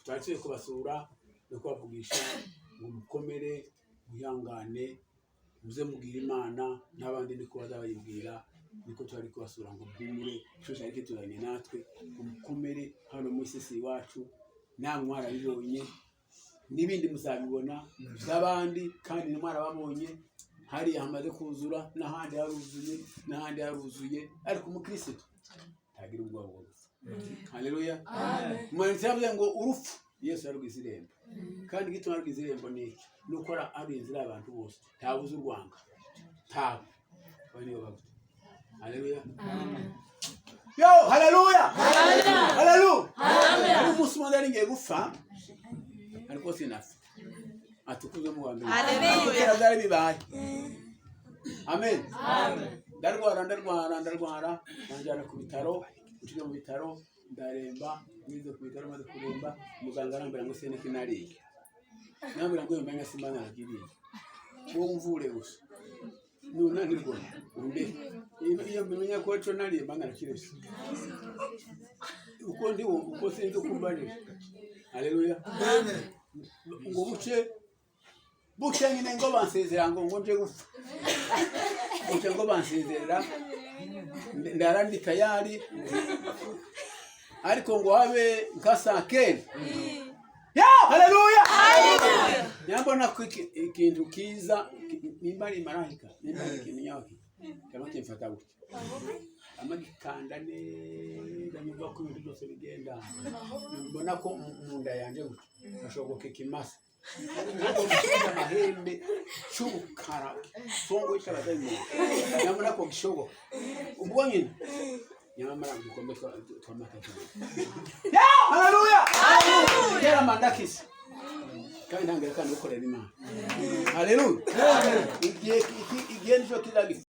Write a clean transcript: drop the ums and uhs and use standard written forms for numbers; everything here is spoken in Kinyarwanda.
twaciye kubasura no kubavugisha ngo mukomere muyangane muze mugira Imana n'abandi niko bazabayibwira niko twari kubasura ngo bwumure cyo cyari kituranye natwe mukomere hano mu isisi wacu namwe mwarabibonye n'ibindi muzabibona by'abandi kandi mwarababonye hari hamaze kuzura n'ahandi haruzuye ariko umukristo tagira ubwoba bwose. Haleluya, amen. Mwanditse yavuze ngo urupfu Yesu yarugize irembo, kandi gituma yarugize irembo ni nukora ari inzira abantu bose ntabuze urwanga ntawe baniyo bavuze. Haleluya, amen. Yo, haleluya, haleluya, amen. Umunsi umwe nari ngiye gupfa ariko sinafa atukuze mu wambere. Haleluya, byari bibaye. Amen, amen. Ndarwara banjana ku bitaro, uciye mu bitaro ndaremba, nize ku bitaro maze kuremba muganga arambira ngo sene kinariye. Nambira ngo mbenga simana nagiriye. Uwo mvure gusa. Nunanirwa umbe. Iyo bimenya ko cyo nariye banga nakirese. Uko ndi uko sinzi kumbanira. Haleluya, amen. Ngo buke nyine ngo bansezera ngo nje gupfa. Buke ngo bansezerera ndarandi tayari ariko ngo habe nkasakene. Ya, haleluya, haleluya. Nyambona ko ikintu kiza nimba ari marahika nimba ari kinyaki kama kimfata gutya amagikanda neza nyumva ko ibintu byose bigenda mbona ko munda yanje gutya ashoboke kimasa amahembe cy'ubukara songo ikaradaimo nyamara ko gishoboka ubwo nyine nyamara gukombe twamata. Ya, haleluya, haleluya. Kera mandakisi kandi ntangere kandi ukorera Imana. Haleluya, igihe nicyo kizagifa